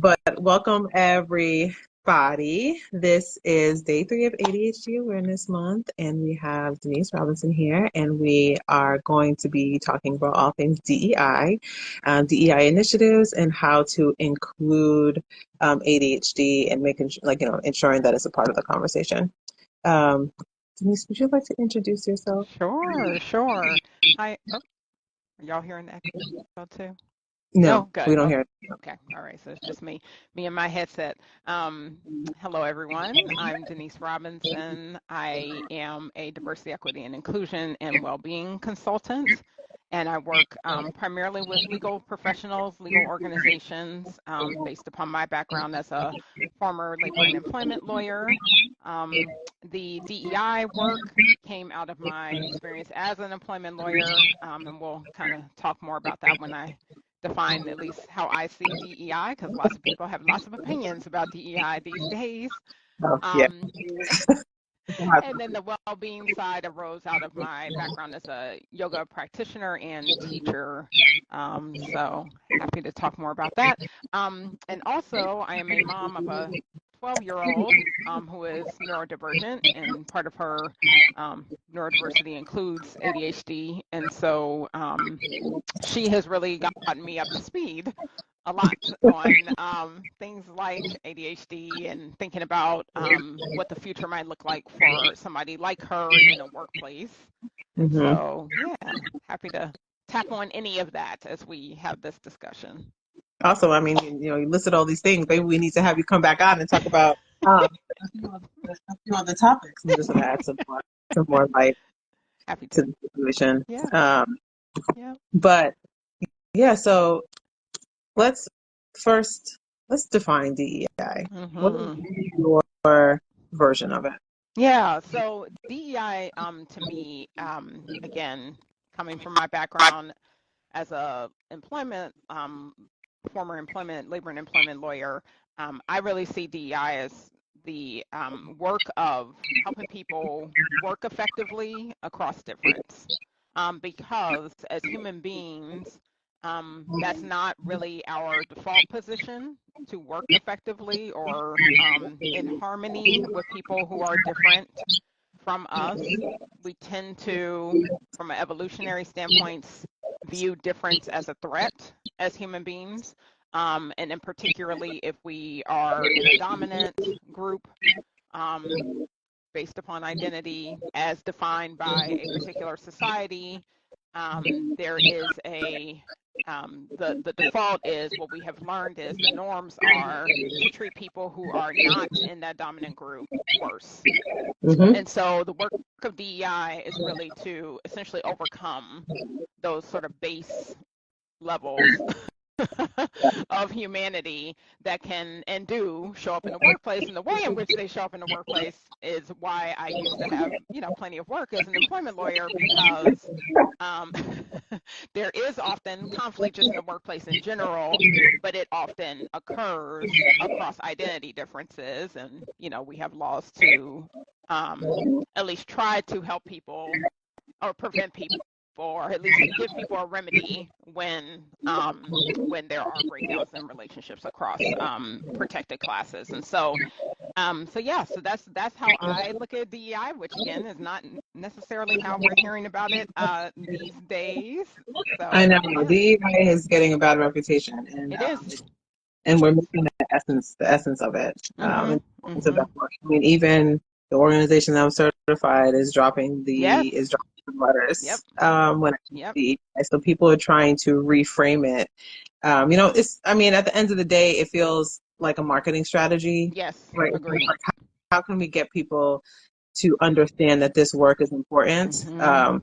But welcome everybody. This is day 3 of ADHD Awareness Month, and we have Denise Robinson here, and we are going to be talking about all things DEI, DEI initiatives, and how to include ADHD and making ensuring that it's a part of the conversation. Denise, would you like to introduce yourself? Sure. Hi. Oh, are y'all hearing the echo too? No, No, we good. don't Oh, hear it. okay. All right. So it's just me and my headset. Hello, everyone. I'm Denise Robinson. I am a diversity, equity, and inclusion and well-being consultant, and I work primarily with legal professionals, legal organizations, based upon my background as a former labor and employment lawyer. The DEI work came out of my experience as an employment lawyer, and we'll kind of talk more about that when I define at least how I see DEI, because lots of people have lots of opinions about DEI these days. Oh, yeah. Um, and then the well-being side arose out of my background as a yoga practitioner and teacher. So happy to talk more about that. And also, I am a mom of a 12-year-old who is neurodivergent, and part of her neurodiversity includes ADHD. And so she has really gotten me up to speed a lot on things like ADHD and thinking about what the future might look like for somebody like her in a workplace. And Mm-hmm. so, yeah, happy to tap on any of that as we have this discussion. Also, I mean, you listed all these things. Maybe we need to have you come back on and talk about a few other topics. I'm just going to add some more light Happy to to. the situation. Yeah, yeah. But yeah, so let's first let's define DEI. What is hmm your version of it? Yeah, so DEI to me, again, coming from my background as a employment former employment labor and employment lawyer, I really see DEI as the work of helping people work effectively across difference. Because as human beings, that's not really our default position to work effectively or in harmony with people who are different from us. We tend to, from an evolutionary standpoint, view difference as a threat as human beings. And then particularly if we are in a dominant group, based upon identity as defined by a particular society, there is the default is what we have learned is the norms are to treat people who are not in that dominant group worse. Mm-hmm. And so the work of DEI is really to essentially overcome those sort of base levels of humanity that can and do show up in the workplace. And the way in which they show up in the workplace is why I used to have, plenty of work as an employment lawyer, because um, there is often conflict just in the workplace in general, but it often occurs across identity differences. And, we have laws to at least try to help people or prevent people, or at least give people a remedy when there are breakdowns in relationships across protected classes. And so that's how I look at DEI, which again is not necessarily how we're hearing about it these days. I So know yeah, DEI is getting a bad reputation, and it is. we're missing the essence of it. Mhm. It's about Mhm. work. I mean, even the organization that I'm certified is Yes. dropping Yep. letters when it comes to Yep. DEI. So people are trying to reframe it. It's. I mean, at the end of the day, it feels like a marketing strategy, Yes. right? Agreed. How can we get people to understand that this work is important? Mhm.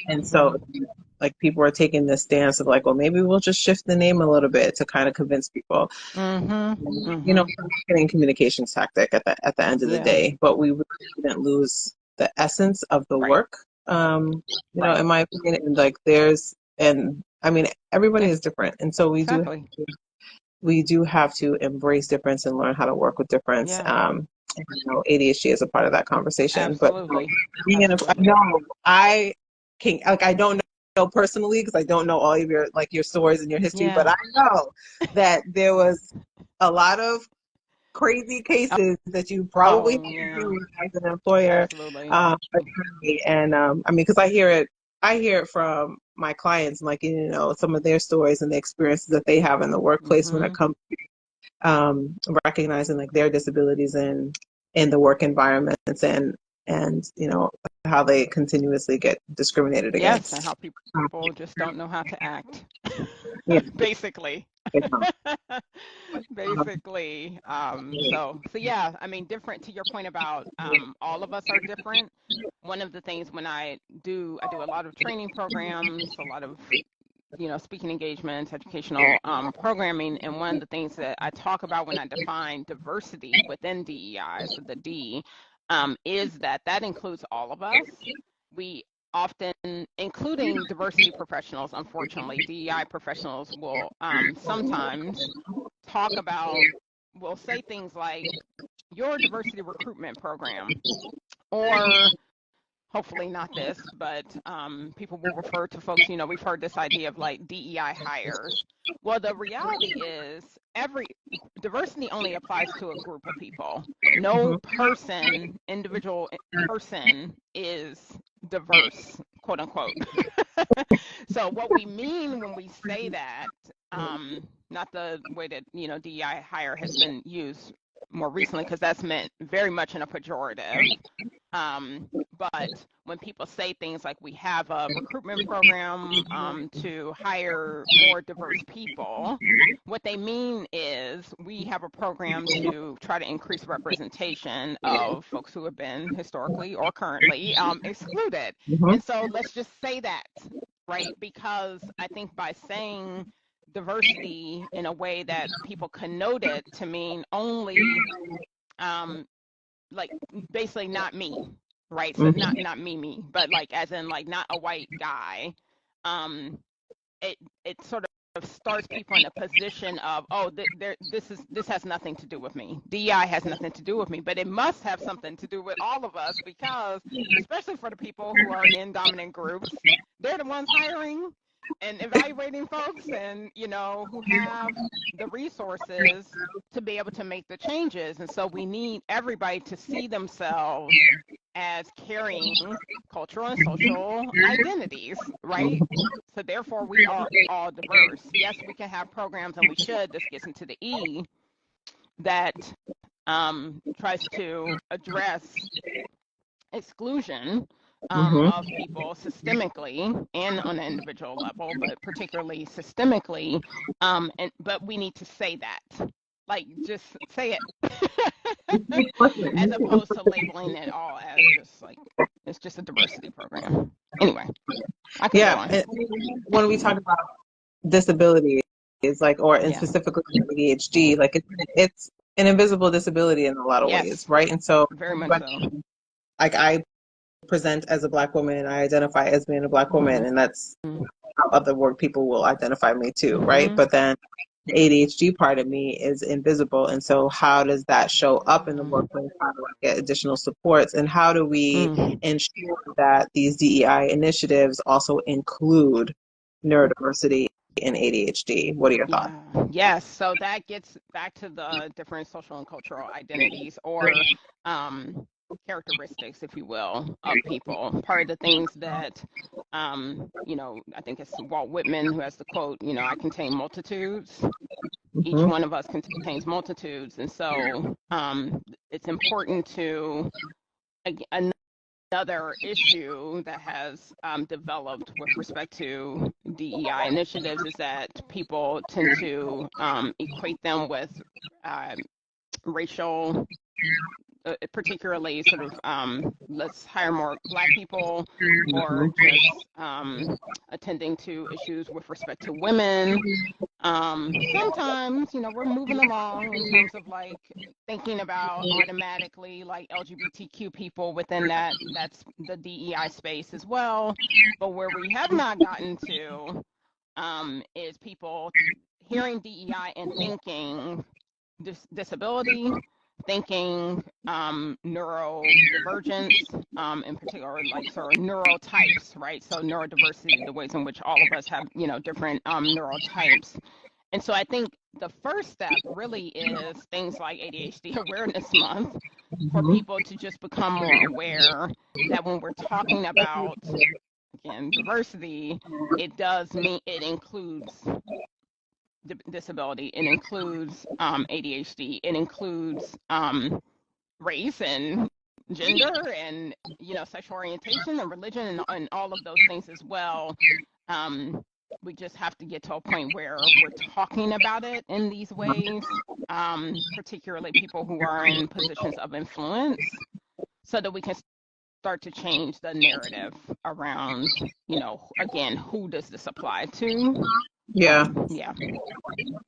And so, Mhm. like, people are taking this stance of like, well, maybe we'll just shift the name a little bit to kind of convince people. Mhm. It's a marketing communications tactic at the end of the Yeah. day, but we really didn't lose the essence of the Right. work. Right. In my opinion, and like and I mean, everybody Yeah. is different, and so Exactly. we do have to embrace difference and learn how to work with difference. Yeah. And, ADHD is a part of that conversation, but Absolutely. being in a, I Absolutely. know I can, like, I don't know personally because I don't know all of your your stories and your history, but Yeah. I know that there was a lot of crazy Oh, cases that you probably had oh, to yeah. deal with as an employer, Absolutely. attorney. And I mean, because I hear it from my clients, like some of their stories and the experiences that they have in the workplace when it Mm-hmm. comes recognizing like their disabilities in the work environments and how they continuously get discriminated Yes, and how against. people just don't know how to act, Yeah. basically. Um, Basically. So yeah, I mean, different to your point about all of us are different. One of the things when I do a lot of training programs, a lot of speaking engagements, educational programming, and one of the things that I talk about when I define diversity within DEI, so the D, is that includes all of us. We often, including diversity professionals, unfortunately, DEI professionals will sometimes talk about, will say things like your diversity recruitment program, or hopefully not this, but people will refer to folks, we've heard this idea of like DEI hires. Well, the reality is every diversity only applies to a group of people. No mhm, person, individual person is diverse, quote unquote. So what we mean when we say that, not the way that, DEI hire has been used more recently, because that's meant very much in a pejorative. But when people say things like we have a recruitment program to hire more diverse people, what they mean is we have a program to try to increase representation of folks who have been historically or currently excluded. mhm, And so let's just say that, right? Because I think by saying diversity in a way that people connote it to mean only um, like basically not me, right? So mhm, not me, but like as in like not a white guy. Um, it sort of starts people in a position of, oh, this has nothing to do with me. DEI has nothing to do with me, but it must have something to do with all of us, because especially for the people who are in dominant groups, they're the ones hiring and evaluating folks, and who have the resources to be able to make the changes. And so we need everybody to see themselves as carrying cultural and social identities, right? So therefore, we are all diverse. Yes, we can have programs, and we should. This gets into the E that tries to address exclusion mhm. of people systemically and on an individual level, but particularly systemically. But we need to say that, like, just say it, as opposed to labeling it all as just like it's just a diversity program. Anyway, I could go Yeah, on. when we talk about disability, is like, or and Yeah. specifically ADHD, like it's an invisible disability in a lot of ways, Yes. right? And so, Very much so. like I present as a Black woman, and I identify as being a Black woman, Mhm. and that's how other work people will identify me too, right? Mhm. But then the ADHD part of me is invisible, and so how does that show up in the Yeah. workplace? How do I get additional supports, and how do we Mm. ensure that these DEI initiatives also include neurodiversity and ADHD? What are your thoughts? Yeah. Yes. So that gets back to the different social and cultural identities, or um, characteristics, if you will, of people. Part of the things that, I think it's Walt Whitman who has the quote, I contain multitudes. Each Mm-hmm. one of us contains multitudes. And so it's important to, another issue that has developed with respect to DEI initiatives is that people tend to equate them with um, racial, particularly sort of let's hire more Black people, or just attending to issues with respect to women. Sometimes, we're moving along in terms of like thinking about automatically like LGBTQ people within that's the DEI space as well. But where we have not gotten to is people hearing DEI and thinking disability, thinking, neurodivergence, in particular, like sort of neurotypes, right? So neurodiversity, the ways in which all of us have, different neurotypes. And so I think the first step really is things like ADHD Awareness Month, for Mhm. people to just become more aware that when we're talking about, again, diversity, it does mean it includes disability, it includes ADHD, it includes race and gender and sexual orientation and religion and all of those things as well. We just have to get to a point where we're talking about it in these ways, particularly people who are in positions of influence, so that we can start to change the narrative around, again, who does this apply to? Yeah. Yeah.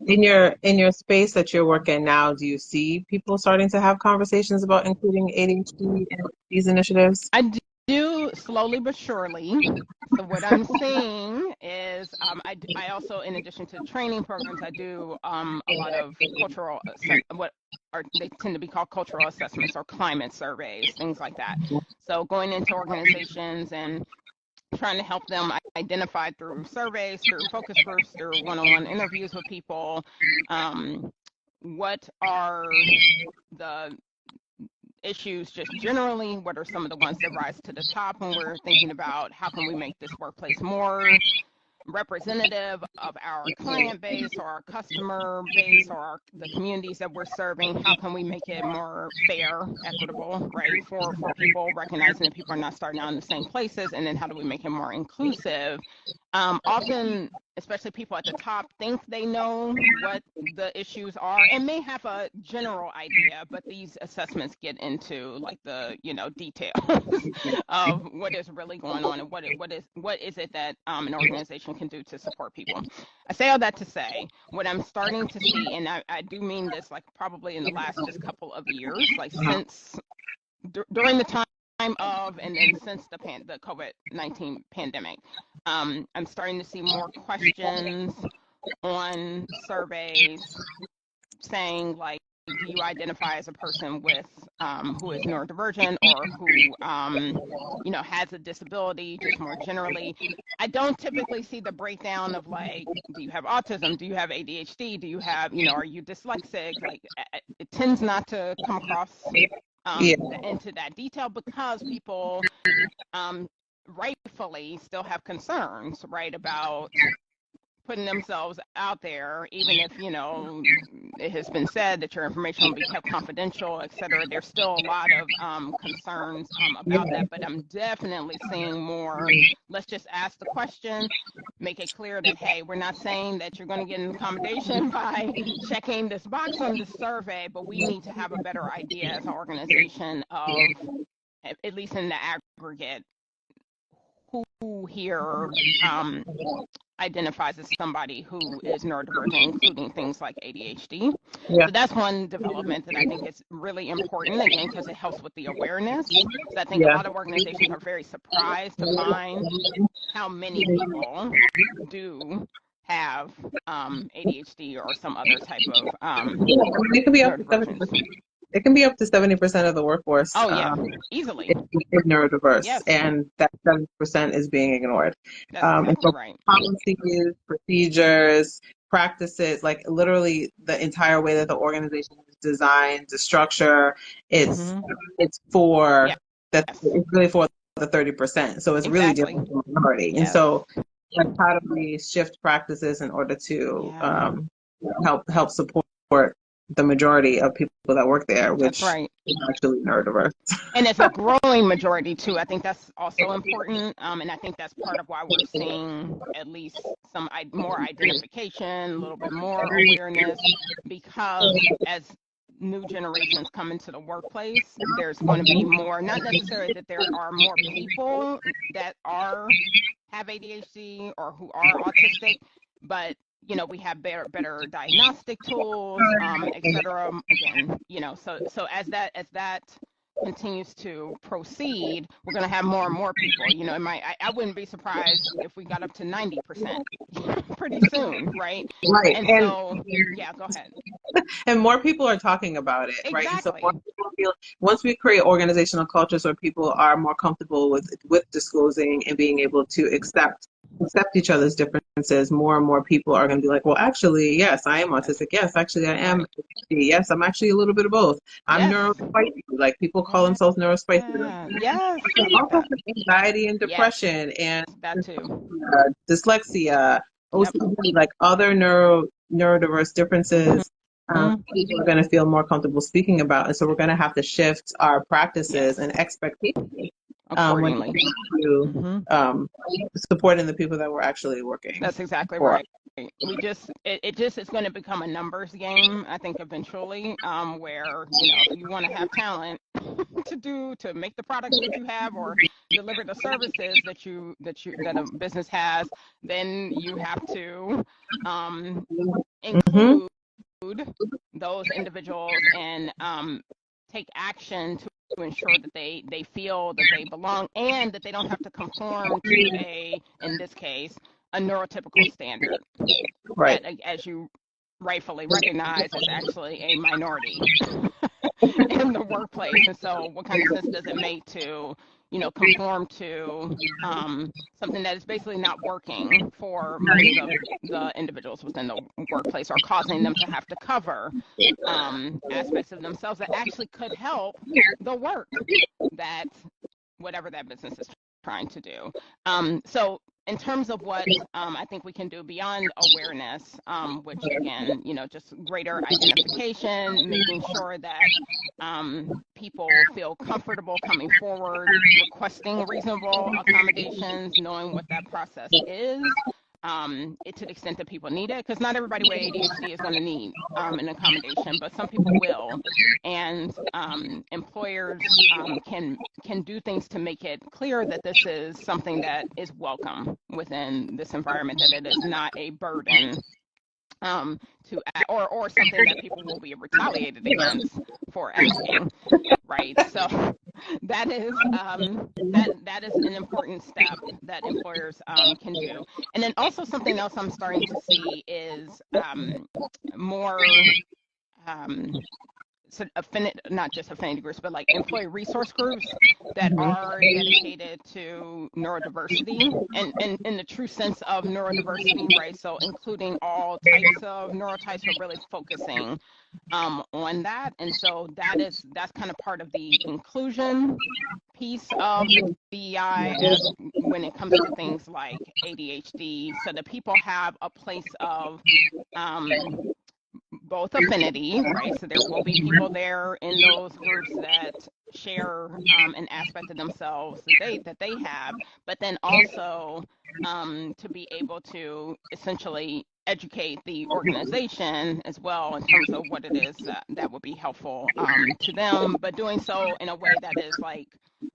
In your space that you're working now, do you see people starting to have conversations about including ADHD in these initiatives? I do, slowly but surely. So what I'm seeing is, I also, in addition to training programs, I do a lot of cultural, what are they tend to be called cultural assessments or climate surveys, things like that. So going into organizations and trying to help them identify through surveys, through focus groups, through one-on-one interviews with people, what are the issues just generally, what are some of the ones that rise to the top when we're thinking about how can we make this workplace more representative of our client base or our customer base or the communities that we're serving. How can we make it more fair, equitable, right, for people, recognizing that people are not starting out in the same places, and then how do we make it more inclusive? Often, especially people at the top, think they know what the issues are and may have a general idea, but these assessments get into like the details of what is really going on and what is it that an organization can do to support people. I say all that to say what I'm starting to see, and I do mean this, like probably in the last just couple of years, like since during the time of and then since the COVID-19 pandemic, I'm starting to see more questions on surveys saying like, do you identify as a person with who is neurodivergent or who has a disability just more generally? I don't typically see the breakdown of like, do you have autism, do you have ADHD, do you have are you dyslexic? Like it tends not to come across Yeah. into that detail because people rightfully still have concerns, right, about putting themselves out there, even if it has been said that your information will be kept confidential, et cetera. There's still a lot of concerns about that, but I'm definitely seeing more. Let's just ask the question, make it clear that, hey, we're not saying that you're going to get an accommodation by checking this box on the survey, but we need to have a better idea as an organization of, at least in the aggregate, who here identifies as somebody who is neurodivergent, including things like ADHD. Yeah. So that's one development that I think is really important, again, because it helps with the awareness. So I think a Yeah. lot of organizations are very surprised to find how many people do have ADHD or some other type of It can be up to neurodivergence. it can be up to 70% of the workforce Oh, yeah, easily. is neurodiverse, Yes, and that 70% is being ignored. that's And exactly so right. policies, procedures, practices, like literally the entire way that the organization is designed, the structure, it's Mm-hmm. it's for Yes, that it's really for the 30%. So it's really exactly. dealing with the minority. And Yes. so like how do we shift practices in order to Yeah, help support the majority of people that work there, that's which right. is actually neurodiverse. And it's a growing majority too. I think that's also important, and I think that's part of why we're seeing at least some more identification, a little bit more awareness, because as new generations come into the workplace, there's going to be more. Not necessarily that there are more people that have ADHD or who are autistic, but we have better diagnostic tools, et cetera. Again, so as that continues to proceed, we're going to have more and more people. I wouldn't be surprised if we got up to 90% pretty soon, right? Right. And And so, yeah, go ahead. And more people are talking about it, right? And so Exactly. more people feel, once we create organizational cultures where people are more comfortable with disclosing and being able to accept each other's differences, more and more people are going to be like, well, actually, yes, I am Yes. autistic. Yes, actually, I am Right. ADHD. Yes, I'm actually a little bit of both. I'm Yes. neurospicy. Like people call Yeah. themselves neurospicy. Yes. I love Also that. anxiety and Yes. depression and That too. dyslexia, Yep. OCD, like other neurodiverse Mm-hmm. differences, people are going to feel more comfortable speaking about. And so we're going to have to shift our practices Yes. and expectations when it Accordingly. comes to Hmm. supporting the people that we're actually working That's exactly for. right. It just is going to become a numbers game, I think, eventually, where, if you want to have talent to make the products that you have or deliver the services that a business has, then you have to Hmm. include those individuals and take action to ensure that they feel that they belong and that they don't have to conform to in this case, a neurotypical standard Right. that, as you rightfully recognize, is actually a minority in the workplace. And so, what kind of sense does it make to, conform to something that is basically not working for most of the individuals within the workplace, or causing them to have to cover aspects of themselves that actually could help the work that whatever that business is trying to do. So in terms of what I think we can do beyond awareness, which again, just greater identification, making sure that people feel comfortable coming forward, requesting reasonable accommodations, knowing what that process is. To the extent that people need it, because not everybody with ADHD is going to need an accommodation, but some people will, and employers can do things to make it clear that this is something that is welcome within this environment, that it is not a burden or something that people will be retaliated against for asking, right? So that is an important step that employers can do. And then also something else I'm starting to see is more um, so not just affinity groups, but like employee resource groups that are dedicated to neurodiversity and in the true sense of neurodiversity, right? So including all types of neurotypes, but really focusing on that. And so that's kind of part of the inclusion piece of the DEI as when it comes to things like ADHD, so that people have a place of um, both affinity, right? So there will be people there in those groups that share an aspect of themselves that they have, but then also to be able to essentially educate the organization as well in terms of what it is that would be helpful to them, but doing so in a way that is like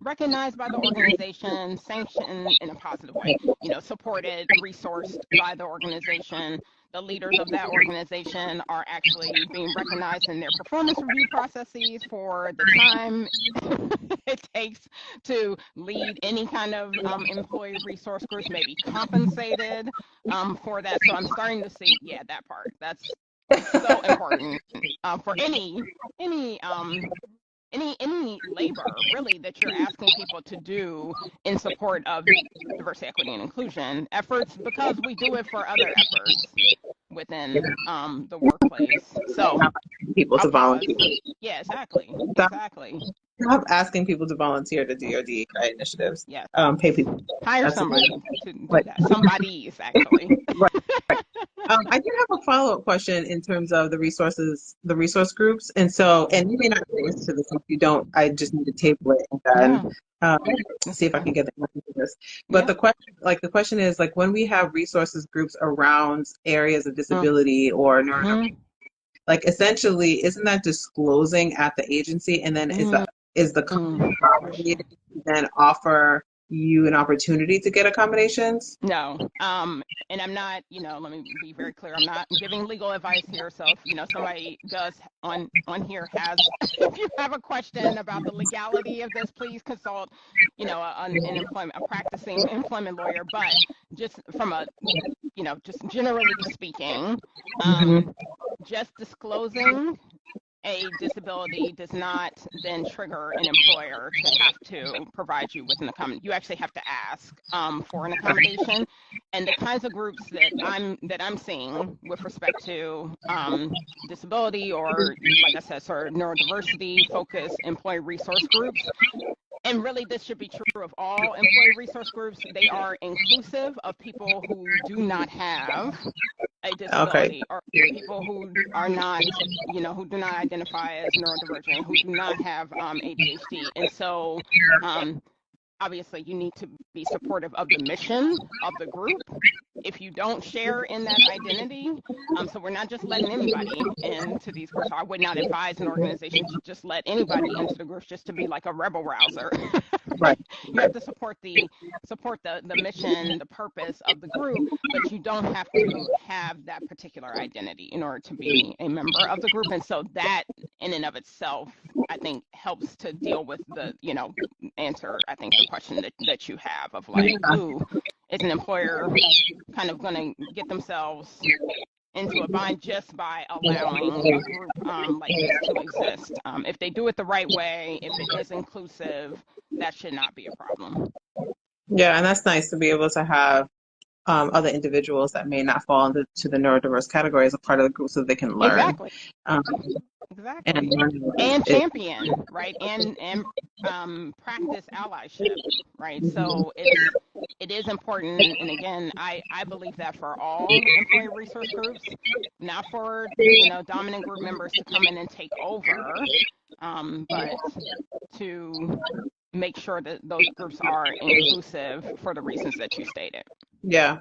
recognized by the organization, sanctioned in a positive way, supported, resourced by the organization. The leaders of that organization are actually being recognized in their performance review processes for the time it takes to lead any kind of employee resource groups, maybe compensated for that. So I'm starting to see, yeah, that part. That's so important for any labor really that you're asking people to do in support of diversity, equity, and inclusion efforts, because we do it for other efforts within the workplace. So People I'll to pause. volunteer. Yeah, exactly. Stop, Exactly. stop asking people to volunteer to do your DEI initiatives. Yes. Pay people. Hire That's a somebody to do but that. Somebody's actually. right. I did have a follow-up question in terms of the resource groups. And so, and you may not get into this if you don't, I just need to table it and then No, um, that's see if I okay. can get the answer to this. But Yeah. the question is like when we have resources groups around areas of disability or Mm-hmm. neurodiversity, like essentially, isn't that disclosing at the agency? And then is the company Good obligated question. to then offer you an opportunity to get accommodations? No. And I'm not, let me be very clear. I'm not giving legal advice here. So if, somebody does on here has, if you have a question about the legality of this, please consult, a practicing employment lawyer. But just from just generally speaking, Mhm. um, just disclosing a disability does not then trigger an employer to have to provide you with an accommodation. You actually have to ask for an accommodation. And the kinds of groups that I'm seeing with respect to disability, or like I said, sort of neurodiversity focused employee resource groups, and really this should be true of all employee resource groups, they are inclusive of people who do not have a disability, or people who are not, who do not identify as neurodivergent, who do not have ADHD. And so obviously you need to be supportive of the mission of the group. If you don't share in that identity, so we're not just letting anybody into these groups. I would not advise an organization to just let anybody into the groups just to be like a rebel rouser. Right. You have to support the mission, the purpose of the group, but you don't have to have that particular identity in order to be a member of the group. And so that in and of itself, I think, helps to deal with the, answer, I think, the question that you have of like, ooh, is an employer kind of going to get themselves into a bind just by allowing a group like this to exist? If they do it the right way, if it is inclusive, that should not be a problem. Yeah, and that's nice to be able to have other individuals that may not fall into the neurodiverse category as a part of the group so they can learn. Exactly. And champion, right? And practice allyship, right? So it is important. And again, I believe that for all employee resource groups, not for, dominant group members to come in and take over, but to make sure that those groups are inclusive for the reasons that you stated. Yeah.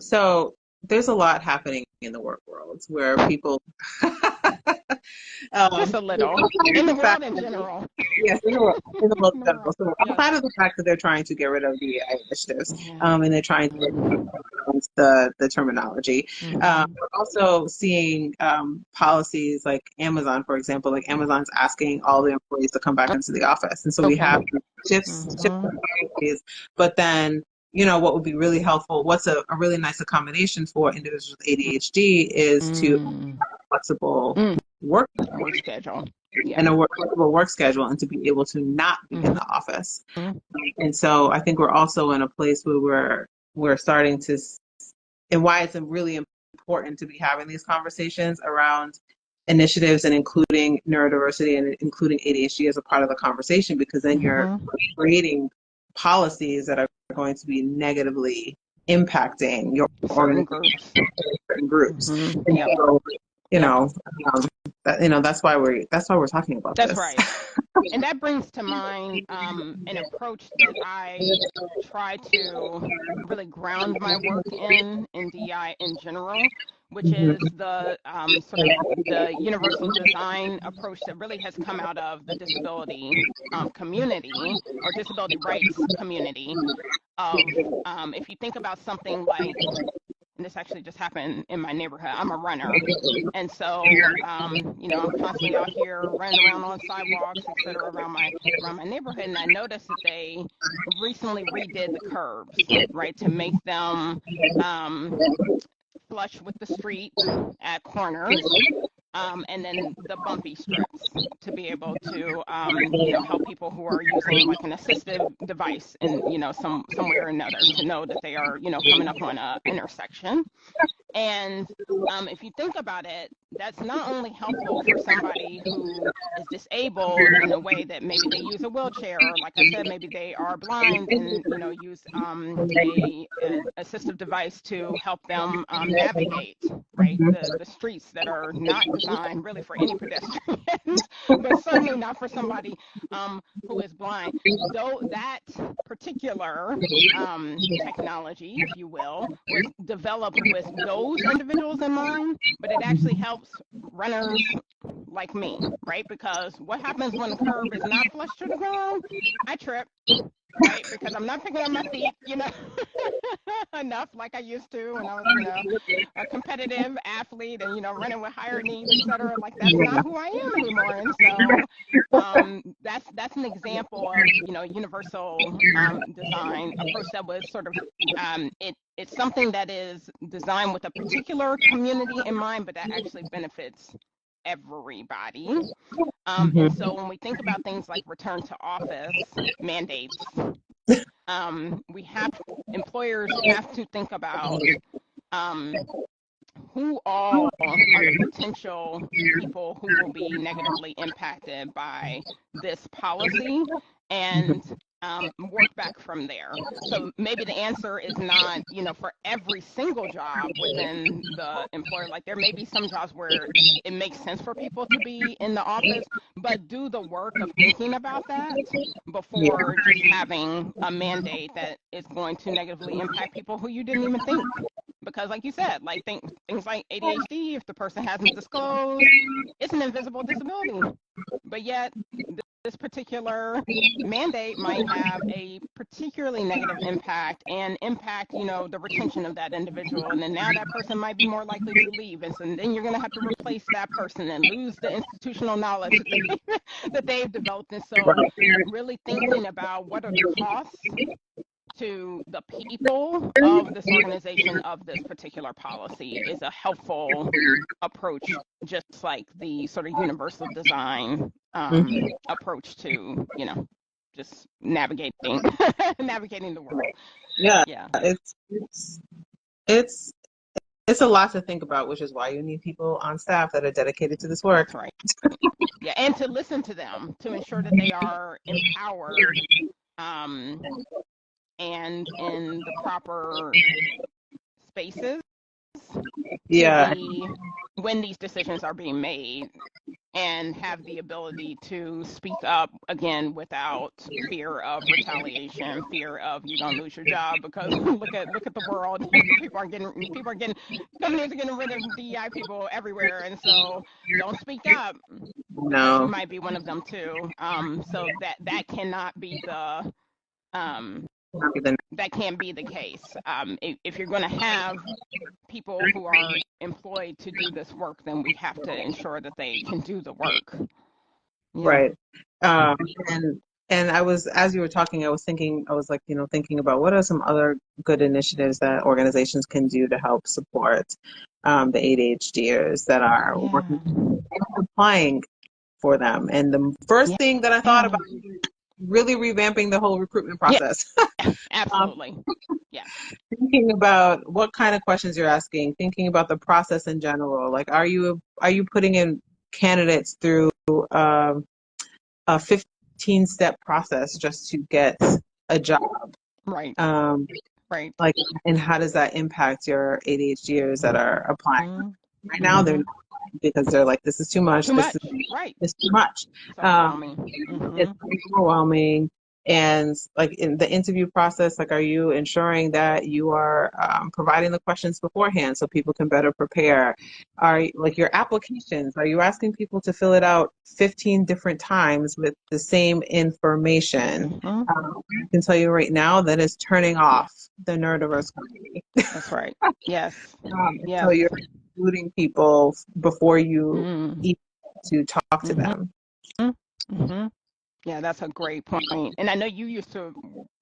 So there's a lot happening in the work world where people just a little in the world in general. Yes, in the world in general. So outside of the fact that they're trying to get rid of the initiatives, and they're trying to the terminology. We're also seeing policies like Amazon, for example, like Amazon's asking all the employees to come back into the office, and so we have shifts, but then, what would be really helpful, what's a really nice accommodation for individuals with ADHD is to have flexible work schedule. And a flexible work schedule, and to be able to not be in the office. And so I think we're also in a place where we're starting to, and why it's really important to be having these conversations around initiatives and including neurodiversity and including ADHD as a part of the conversation, because then you're creating policies that are going to be negatively impacting your certain groups. And so, that's why we're talking about this. That's right. And that brings to mind an approach that I try to really ground my work in DEI in general, which is the sort of the universal design approach that really has come out of the disability community, or disability rights community. If you think about something like, and this actually just happened in my neighborhood. I'm a runner, and so I'm constantly out here running around on sidewalks, etc., around my neighborhood. And I noticed that they recently redid the curbs, right, to make them flush with the street at corners, and then the bumpy strips to be able to help people who are using like an assistive device in somewhere or another to know that they are coming up on a intersection. And if you think about it, that's not only helpful for somebody who is disabled in a way that maybe they use a wheelchair, or like I said, maybe they are blind and use a assistive device to help them navigate, right, the streets that are not designed really for any pedestrians, but certainly not for somebody who is blind. Though that particular technology, if you will, was developed with those individuals in mind, but it actually helps runners like me, right? Because what happens when the curb is not flush to the ground? I trip. right? Because I'm not picking up my feet, enough like I used to when I was, a competitive athlete and, running with higher needs, et cetera. Like that's not who I am anymore. And so that's an example of, universal design approach that was sort of it's something that is designed with a particular community in mind, but that actually benefits everybody. And so when we think about things like return to office mandates, employers have to think about um, who all are the potential people who will be negatively impacted by this policy and work back from there. So maybe the answer is not, for every single job within the employer. Like there may be some jobs where it makes sense for people to be in the office, but do the work of thinking about that before just having a mandate that is going to negatively impact people who you didn't even think. Because like you said, like things like ADHD, if the person hasn't disclosed, it's an invisible disability. But yet this particular mandate might have a particularly negative impact and impact, the retention of that individual. And then now that person might be more likely to leave. And so then you're going to have to replace that person and lose the institutional knowledge that they've developed. And so really thinking about what are the costs to the people of this organization of this particular policy is a helpful approach, just like the sort of universal design approach to, just navigating navigating the world. Yeah, Yeah. it's a lot to think about, which is why you need people on staff that are dedicated to this work. That's right. Yeah, and to listen to them to ensure that they are empowered and in the proper spaces Yeah, when these decisions are being made, and have the ability to speak up again without fear of retaliation, fear of you're gonna lose your job because look at the world. Companies are getting rid of DEI people everywhere, and so don't speak up because you no, might be one of them too. So that cannot be the that can't be the case. If you're going to have people who are employed to do this work, then we have to ensure that they can do the work. Yeah. right. And I was, as you were talking, I was like, thinking about what are some other good initiatives that organizations can do to help support the ADHDers that are working and applying for them. And the first thing that I thought about was really revamping the whole recruitment process. Absolutely. Yeah. Thinking about what kind of questions you're asking, thinking about the process in general. Like, are you putting in candidates through a 15-step process just to get a job? Right. Right. Like, and how does that impact your ADHDers that are applying? Right now, they're not, because they're like, this is too much. Right. It's too much. It's overwhelming. And like in the interview process, like, are you ensuring that you are providing the questions beforehand so people can better prepare? Are like your applications, are you asking people to fill it out 15 different times with the same information? I can tell you right now that is turning off the neurodiverse community. That's right. Yes. Yes. So you're including people before you even to talk to them. Yeah, that's a great point. And I know you used to,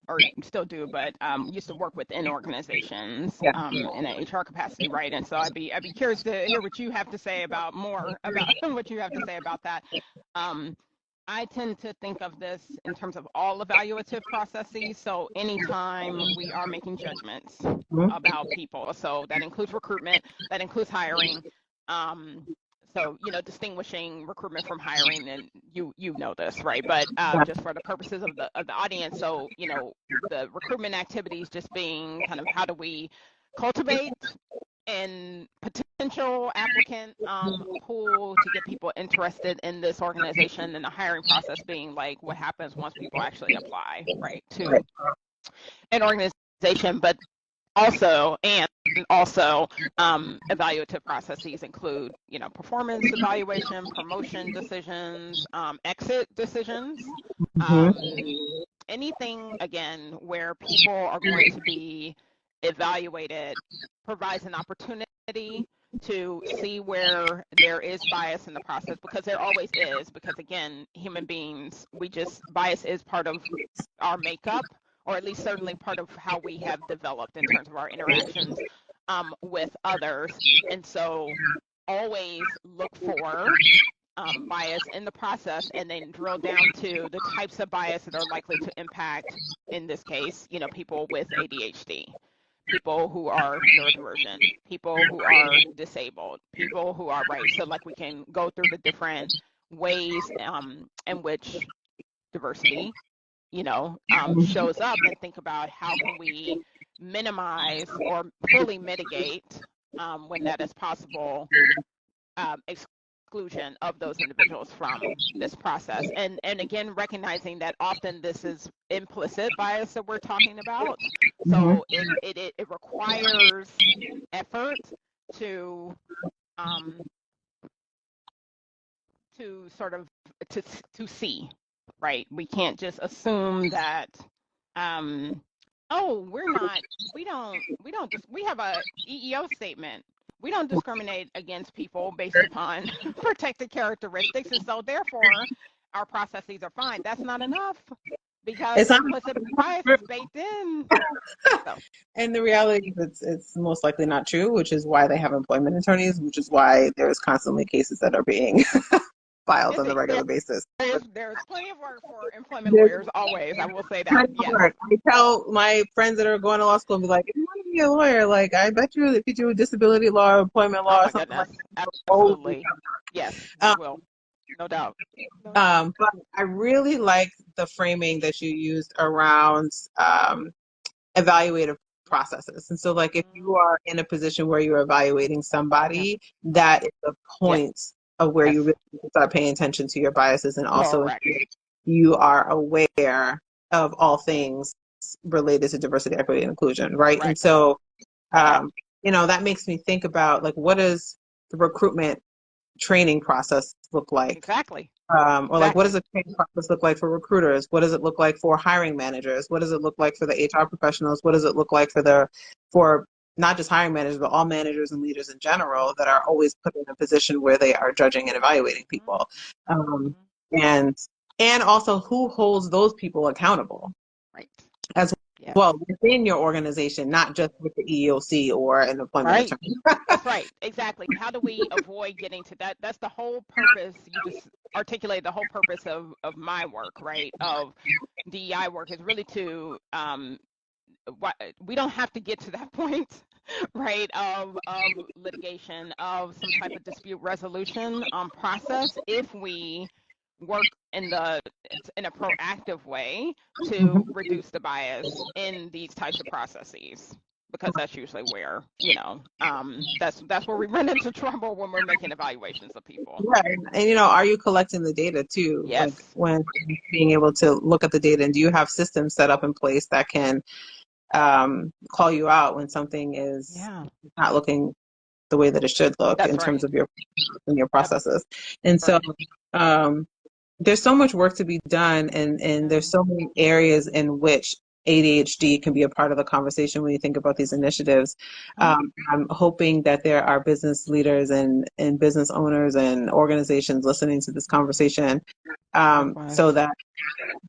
or still do, but used to work within organizations in an HR capacity, right? And so I'd be curious to hear what you have to say about what you have to say about that. I tend to think of this in terms of all evaluative processes. So anytime we are making judgments about people, so that includes recruitment, that includes hiring. So, distinguishing recruitment from hiring, and you know this, right? But just for the purposes of the audience, so, the recruitment activities just being kind of how do we cultivate and potential applicant pool to get people interested in this organization, and the hiring process being like what happens once people actually apply, right, to an organization. But also evaluative processes include, performance evaluation, promotion decisions, exit decisions, anything, again, where people are going to be evaluated provides an opportunity to see where there is bias in the process, because there always is, because again, human beings, bias is part of our makeup, or at least certainly part of how we have developed in terms of our interactions with others. And so always look for bias in the process, and then drill down to the types of bias that are likely to impact, in this case, people with ADHD, people who are neurodivergent, people who are disabled, people who are right. So like we can go through the different ways in which diversity, shows up, and think about how can we minimize or fully mitigate, when that is possible, exclusion of those individuals from this process. And again, recognizing that often this is implicit bias that we're talking about. So it requires effort to sort of to see, right? We can't just assume that oh, we have a EEO statement. We don't discriminate against people based upon protected characteristics, and so therefore our processes are fine. That's not enough, because implicit bias is baked in. So. And the reality is it's most likely not true, which is why they have employment attorneys, which is why there's constantly cases that are being filed on a regular basis. There's plenty of work for employment lawyers always. I will say that. Yes. I tell my friends that are going to law school, be like, if you want to be a lawyer, like I bet you if you do disability law, employment law, or something like that. Absolutely. Yes, you will. No doubt. But I really like the framing that you used around evaluative processes. And so like if you are in a position where you're evaluating somebody, that is the point of where you really need to start paying attention to your biases, and also you are aware of all things related to diversity, equity, and inclusion, right? And so, that makes me think about like, what does the recruitment training process look like? Exactly. Or like, what does the training process look like for recruiters? What does it look like for hiring managers? What does it look like for the HR professionals? What does it look like for not just hiring managers, but all managers and leaders in general that are always put in a position where they are judging and evaluating people? And also who holds those people accountable? Right. As well within your organization, not just with the EEOC or an employment attorney. That's right. Exactly. How do we avoid getting to that? That's the whole purpose. You just articulate the whole purpose of my work, right? Of DEI work, is really to we don't have to get to that point, right? Of litigation, of some type of dispute resolution process, if we work in a proactive way to reduce the bias in these types of processes, because that's usually where that's where we run into trouble when we're making evaluations of people. Right. And are you collecting the data too? Yes. Like when being able to look at the data, and do you have systems set up in place that can call you out when something is not looking the way that it should look in terms of your processes? And so there's so much work to be done, and there's so many areas in which ADHD can be a part of the conversation when you think about these initiatives. I'm hoping that there are business leaders and business owners and organizations listening to this conversation, so that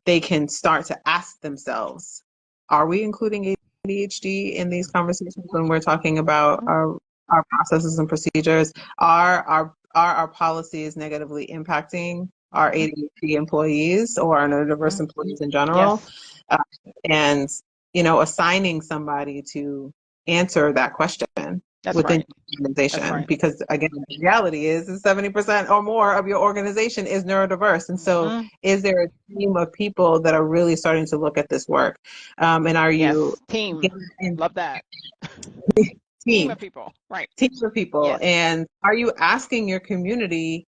they can start to ask themselves, are we including ADHD in these conversations when we're talking about our processes and procedures? Are our policies negatively impacting our ADHD employees or our neurodiverse employees in general? And assigning somebody to answer that question within your organization, because again, the reality is 70% or more of your organization is neurodiverse. And so is there a team of people that are really starting to look at this work? And are you team? Love that. Team of people, right? Team of people. And are you asking your community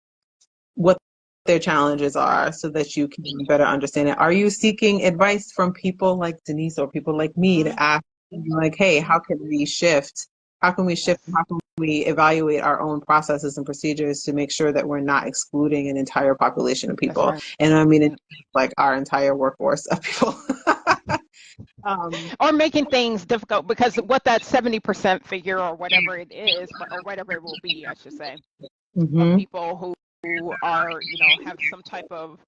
what their challenges are so that you can better understand it? Are you seeking advice from people like Denise or people like me to ask, like, hey, how can we shift How can we shift? Yes, How can we evaluate our own processes and procedures to make sure that we're not excluding an entire population of that's people? right. And I mean, like our entire workforce of people. Or making things difficult, because what that 70% figure or whatever it is, or whatever it will be, I should say, of Hmm. people who are, have some type of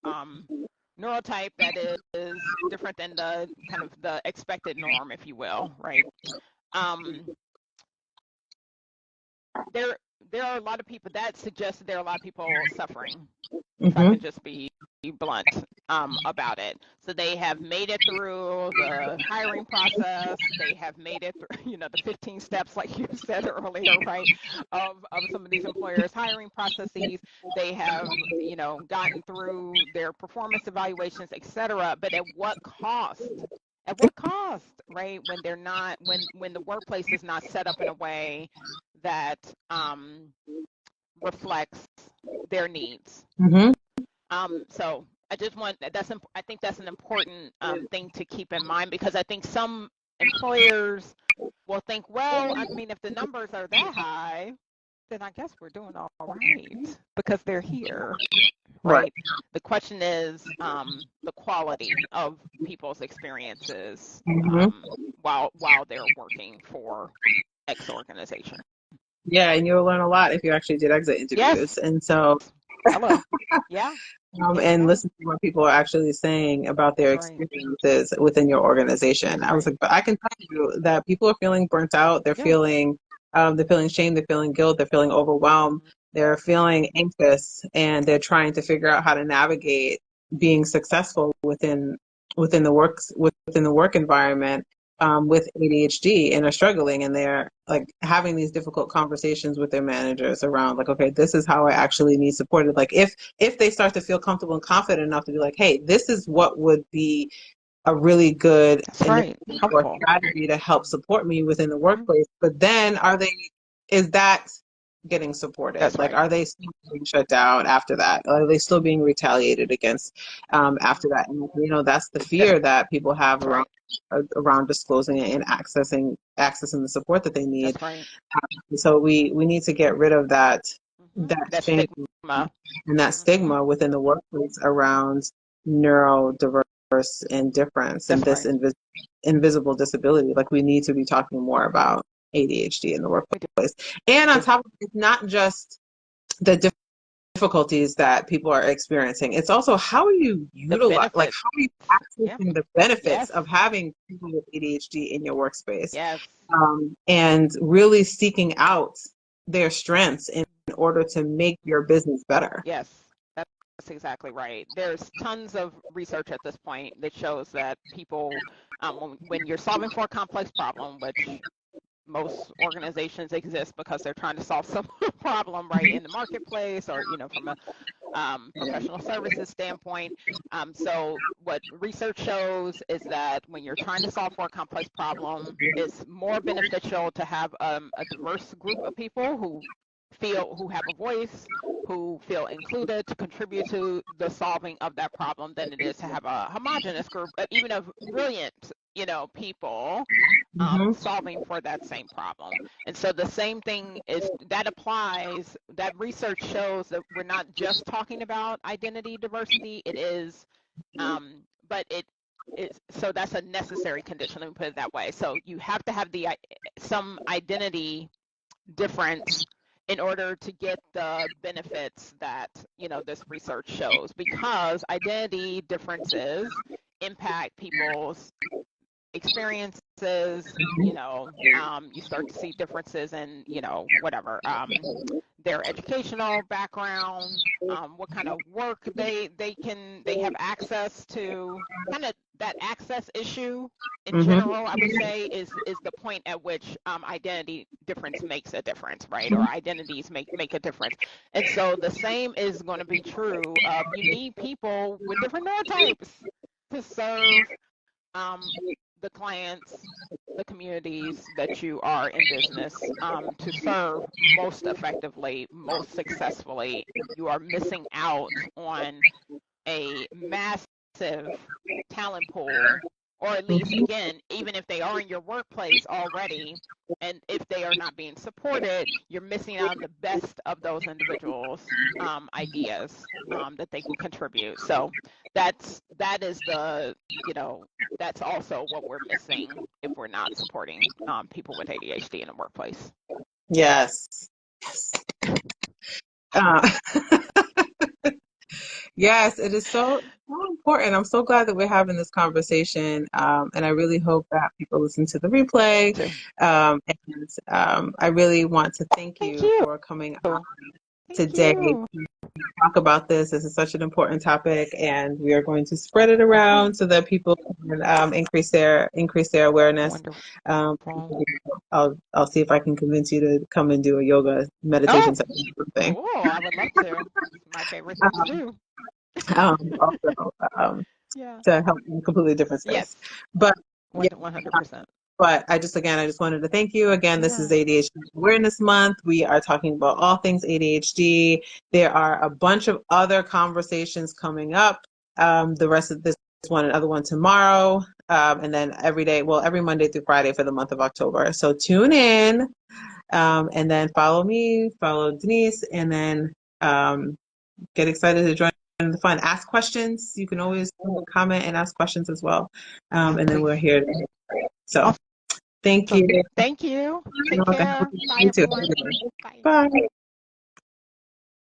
neurotype that is different than the kind of the expected norm, if you will, right? Um, there there are a lot of people that suggest that there are a lot of people suffering, if I Hmm. can just be blunt about it. So they have made it through the hiring process. They have made it through, the 15 steps, like you said earlier, right, of some of these employers' hiring processes. They have, gotten through their performance evaluations, et cetera. But at what cost? At what cost, right? When they're not, when the workplace is not set up in a way that reflects their needs. Hmm. So I just want I think that's an important thing to keep in mind, because I think some employers will think, well, I mean, if the numbers are that high, then I guess we're doing all right because they're here, Right. right? The question is the quality of people's experiences Hmm. while they're working for X organization. Yeah, and you'll learn a lot if you actually did exit interviews. Yes. And so, Hello. Yeah. and Yeah. listen to what people are actually saying about their That's right. experiences within your organization. That's I was right. like, but I can tell you that people are feeling burnt out. Yeah. They're feeling shame. They're feeling guilt. They're feeling overwhelmed. Mhm. They're feeling anxious, and they're trying to figure out how to navigate being successful within the work environment with ADHD, and are struggling, and they're like having these difficult conversations with their managers around like, okay, this is how I actually need supported. Like if they start to feel comfortable and confident enough to be like, hey, this is what would be a really good That's initiative right. or Helpful. strategy to help support me within the Mhm. workplace. But then is that getting supported? That's Like, right. are they still being shut down after that? Are they still being retaliated against after Mhm. that? And that's the That's fear that people have right. around disclosing it and accessing the support that they need. That's right. So we need to get rid of that That shame stigma. and that Mhm. stigma within the workplace around neurodiverse and difference and That's this right. invisible disability. Like we need to be talking more about ADHD in the We workplace. And on do. top of it, it's not just the difficulties that people are experiencing. It's also how are you The utilize, like benefits. how are you Yeah. accessing the benefits Yes. of having people with ADHD in your workspace, Yes. and really seeking out their strengths in order to make your business better. Yes. That's exactly right. There's tons of research at this point that shows that people, when you're solving for a complex problem, which most organizations exist because they're trying to solve some problem, right, in the marketplace, or from a professional services standpoint. So what research shows is that when you're trying to solve for a complex problem, it's more beneficial to have a diverse group of people who have a voice, who feel included to contribute to the solving of that problem, than it is to have a homogenous group, even of brilliant, people Hmm. solving for that same problem. And so the same thing is that applies, that research shows that we're not just talking about identity diversity. It is, but it is, so that's a necessary condition, let me put it that way. So you have to have some identity difference in order to get the benefits that this research shows, because identity differences impact people's experiences. You start to see differences in whatever, their educational background, what kind of work they have access to. Kind of that access issue in Hmm. general, I would say, is the point at which identity difference makes a difference, right? Or identities make a difference. And so the same is going to be true of, you need people with different neurotypes to serve um, the clients, the communities that you are in business to serve most effectively, most successfully. You are missing out on a massive talent pool or at least, again, even if they are in your workplace already, and if they are not being supported, you're missing out on the best of those individuals' ideas that they can contribute. So that is the, that's also what we're missing if we're not supporting people with ADHD in the workplace. Yes. Yes. Yes, it is so important. I'm so glad that we're having this conversation. And I really hope that people listen to the replay. I really want to thank Thank you you. for coming on Thank today you. to talk about this. This is such an important topic, and we are going to spread it around so that people can increase their awareness. Wonderful. I'll see if I can convince you to come and do a yoga meditation Oh, session or something. cool. I would love to. It's my favorite thing to do. Also, Yeah. to help in a completely different Yes. space. But yeah, 100%. but I just wanted to thank you again. This is Yeah. ADHD Awareness Month. We are talking about all things ADHD. There are a bunch of other conversations coming up. The rest of this one, another one tomorrow, and then every Monday through Friday for the month of October. So tune in, and then follow me, follow Denise, and then get excited to join the fun. Ask questions. You can always comment and ask questions as well. Yeah, And then please. we're here. So thank Awesome. you. Thank you. You're Take welcome. care. Bye, You too. everyone. Bye. Bye.